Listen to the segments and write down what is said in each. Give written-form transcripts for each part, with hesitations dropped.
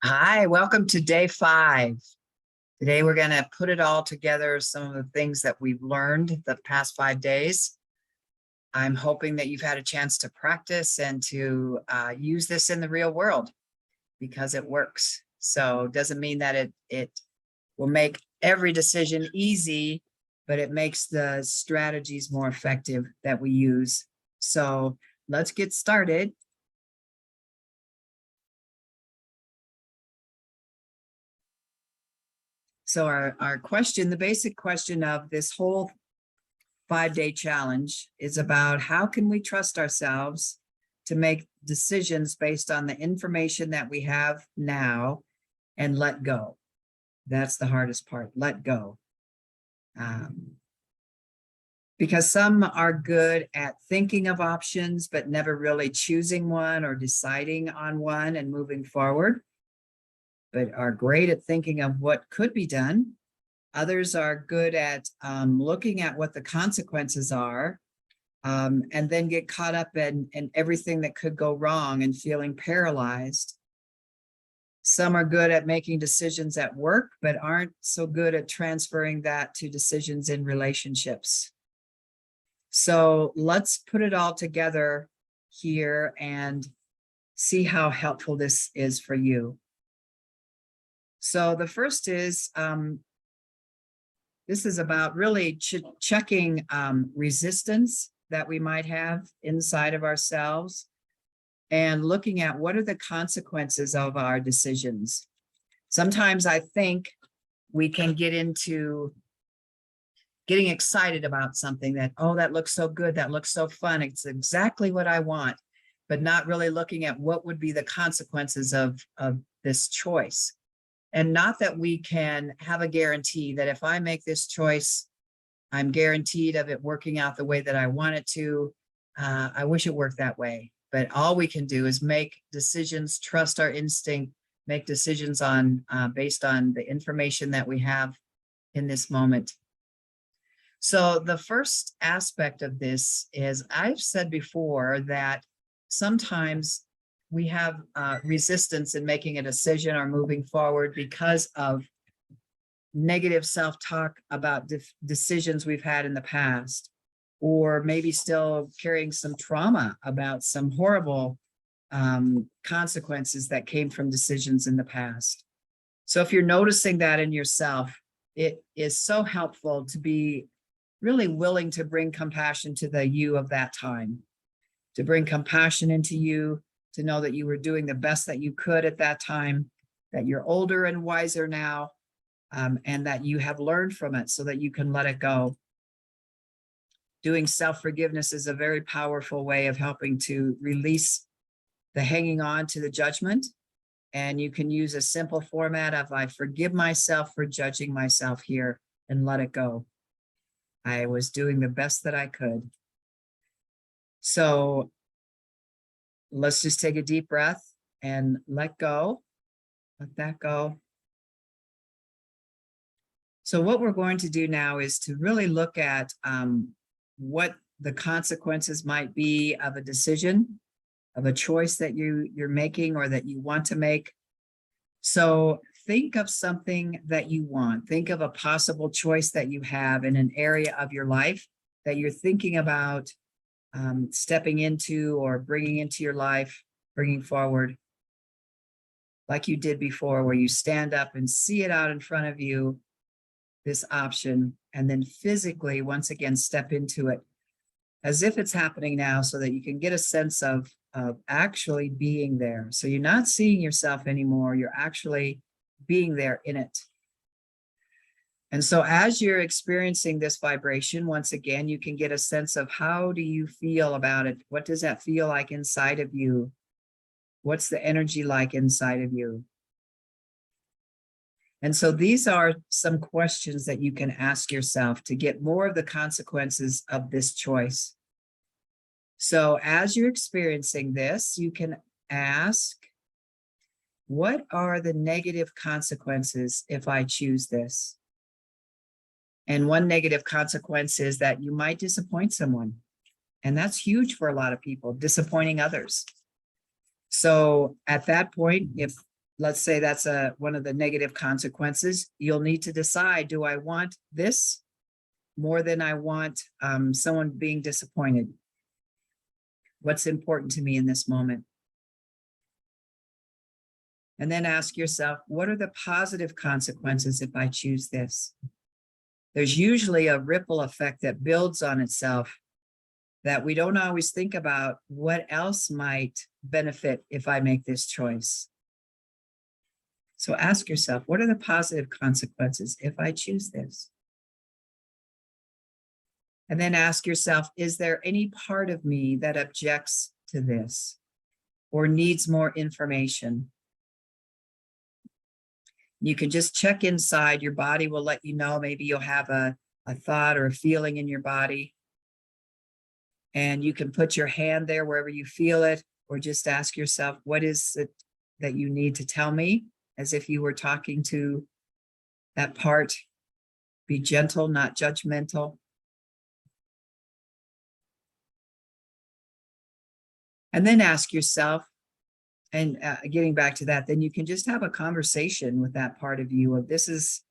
Hi, welcome to day 5. Today we're going to put it all together, some of the things that we've learned the past 5 days. I'm hoping that you've had a chance to practice and to use this in the real world because it works. So it doesn't mean that it will make every decision easy, but it makes the strategies more effective that we use. So let's get started. So our question, the basic question of this whole 5-day challenge is about how can we trust ourselves to make decisions based on the information that we have now and let go. That's the hardest part, let go. Because some are good at thinking of options, but never really choosing one or deciding on one and moving forward, but are great at thinking of what could be done. Others are good at looking at what the consequences are and then get caught up in everything that could go wrong and feeling paralyzed. Some are good at making decisions at work, but aren't so good at transferring that to decisions in relationships. So let's put it all together here and see how helpful this is for you. So the first is, this is about really checking resistance that we might have inside of ourselves and looking at what are the consequences of our decisions. Sometimes I think we can get into getting excited about something that, oh, that looks so good, that looks so fun, it's exactly what I want, but not really looking at what would be the consequences of this choice. And not that we can have a guarantee that if I make this choice, I'm guaranteed of it working out the way that I want it to. I wish it worked that way. But all we can do is make decisions, trust our instinct, make decisions on based on the information that we have in this moment. So the first aspect of this is, I've said before that sometimes we have resistance in making a decision or moving forward because of negative self-talk about decisions we've had in the past, or maybe still carrying some trauma about some horrible consequences that came from decisions in the past. So if you're noticing that in yourself, it is so helpful to be really willing to bring compassion to the you of that time, to bring compassion into you, to know that you were doing the best that you could at that time, that you're older and wiser now, and that you have learned from it so that you can let it go. Doing self-forgiveness is a very powerful way of helping to release the hanging on to the judgment. And you can use a simple format of, I forgive myself for judging myself here and let it go. I was doing the best that I could. So let's just take a deep breath and let go. Let that go. So what we're going to do now is to really look at what the consequences might be of a decision, of a choice that you're making or that you want to make. So think of something that you want. Think of a possible choice that you have in an area of your life that you're thinking about stepping into or bringing into your life, bringing forward, like you did before, where you stand up and see it out in front of you, this option, and then physically, once again, step into it as if it's happening now so that you can get a sense of actually being there. So you're not seeing yourself anymore, you're actually being there in it. And so as you're experiencing this vibration, once again, you can get a sense of how do you feel about it? What does that feel like inside of you? What's the energy like inside of you? And so these are some questions that you can ask yourself to get more of the consequences of this choice. So as you're experiencing this, you can ask, what are the negative consequences if I choose this? And one negative consequence is that you might disappoint someone. And that's huge for a lot of people, disappointing others. So at that point, if let's say that's one of the negative consequences. You'll need to decide, do I want this more than I want someone being disappointed? What's important to me in this moment? And then ask yourself, what are the positive consequences if I choose this? There's usually a ripple effect that builds on itself that we don't always think about. What else might benefit if I make this choice? So ask yourself, what are the positive consequences if I choose this? And then ask yourself, is there any part of me that objects to this or needs more information? You can just check inside. Your body will let you know. Maybe you'll have a thought or a feeling in your body. And you can put your hand there wherever you feel it, or just ask yourself, what is it that you need to tell me? As if you were talking to that part. Be gentle, not judgmental. And then ask yourself, and getting back to that, then you can just have a conversation with that part of you of this is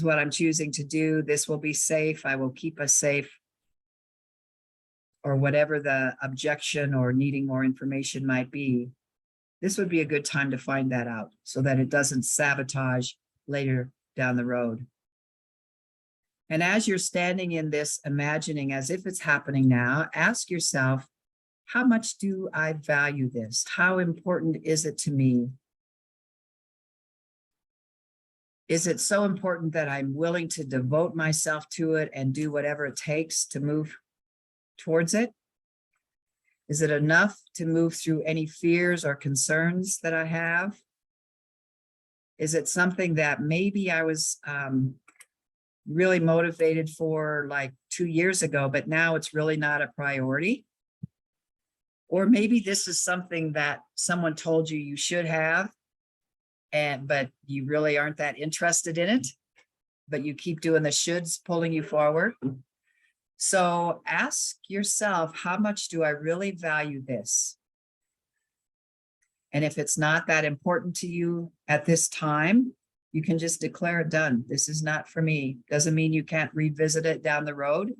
what I'm choosing to do. This will be safe. I will keep us safe. Or whatever the objection or needing more information might be. This would be a good time to find that out so that it doesn't sabotage later down the road. And as you're standing in this, imagining as if it's happening now, ask yourself, how much do I value this? How important is it to me? Is it so important that I'm willing to devote myself to it and do whatever it takes to move towards it? Is it enough to move through any fears or concerns that I have? Is it something that maybe I was really motivated for like 2 years ago, but now it's really not a priority? Or maybe this is something that someone told you you should have, but you really aren't that interested in it, but you keep doing the shoulds pulling you forward. So ask yourself, how much do I really value this? And if it's not that important to you at this time, you can just declare it done. This is not for me. Doesn't mean you can't revisit it down the road,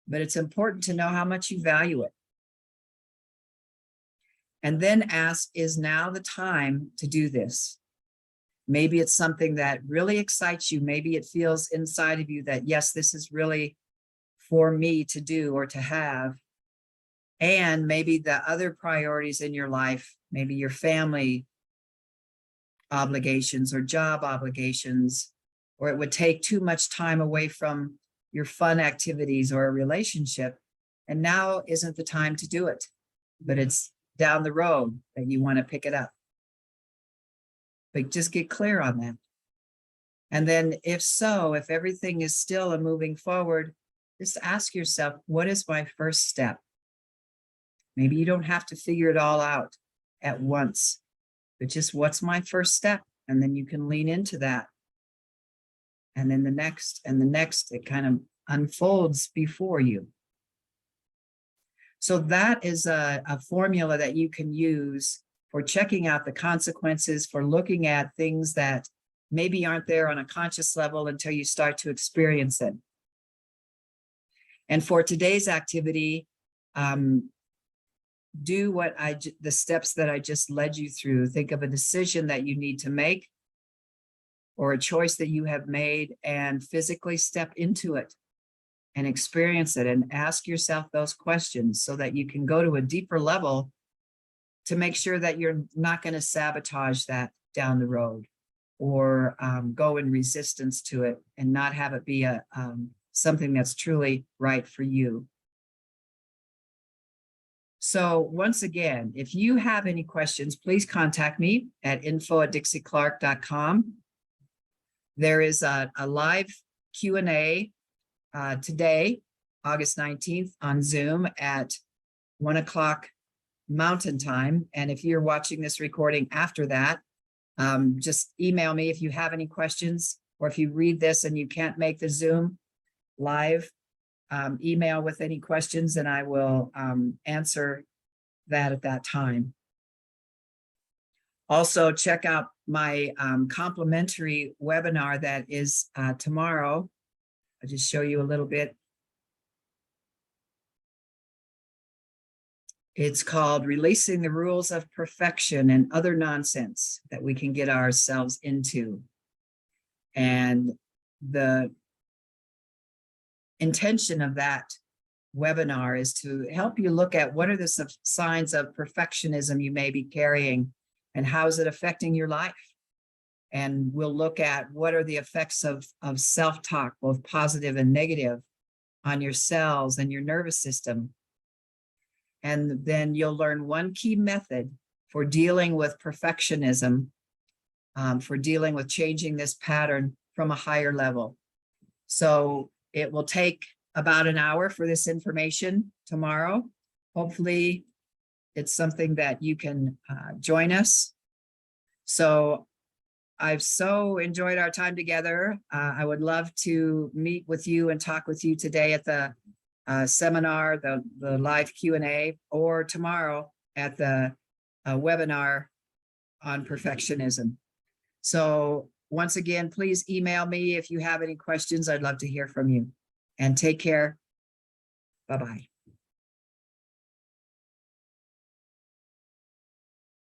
but it's important to know how much you value it. And then ask, is now the time to do this? Maybe it's something that really excites you. Maybe it feels inside of you that, yes, this is really for me to do or to have. And maybe the other priorities in your life, maybe your family obligations or job obligations, or it would take too much time away from your fun activities or a relationship. And now isn't the time to do it, but it's down the road that you want to pick it up. But just get clear on that. And then if everything is still moving forward, just ask yourself, what is my first step? Maybe you don't have to figure it all out at once, but just what's my first step? And then you can lean into that. And then the next and the next, it kind of unfolds before you. So that is a formula that you can use for checking out the consequences, for looking at things that maybe aren't there on a conscious level until you start to experience it. And for today's activity, do the steps that I just led you through. Think of a decision that you need to make or a choice that you have made, and physically step into it and experience it and ask yourself those questions so that you can go to a deeper level to make sure that you're not going to sabotage that down the road or go in resistance to it and not have it be something that's truly right for you. So once again, if you have any questions, please contact me at info@dixieclark.com. There is a live Q&A today, August 19th on Zoom at 1 o'clock Mountain Time. And if you're watching this recording after that, just email me if you have any questions, or if you read this and you can't make the Zoom live, email with any questions and I will answer that at that time. Also, check out my complimentary webinar that is tomorrow. I'll just show you a little bit. It's called Releasing the Rules of Perfection and Other Nonsense that we can get ourselves into. And the intention of that webinar is to help you look at what are the signs of perfectionism you may be carrying and how is it affecting your life. And we'll look at what are the effects of self-talk, both positive and negative, on your cells and your nervous system. And then you'll learn one key method for dealing with perfectionism, for dealing with changing this pattern from a higher level. So it will take about an hour for this information tomorrow. Hopefully it's something that you can join us. So I've so enjoyed our time together. I would love to meet with you and talk with you today at the seminar, the live Q&A, or tomorrow at the webinar on perfectionism. So once again, please email me if you have any questions. I'd love to hear from you. And take care. Bye-bye.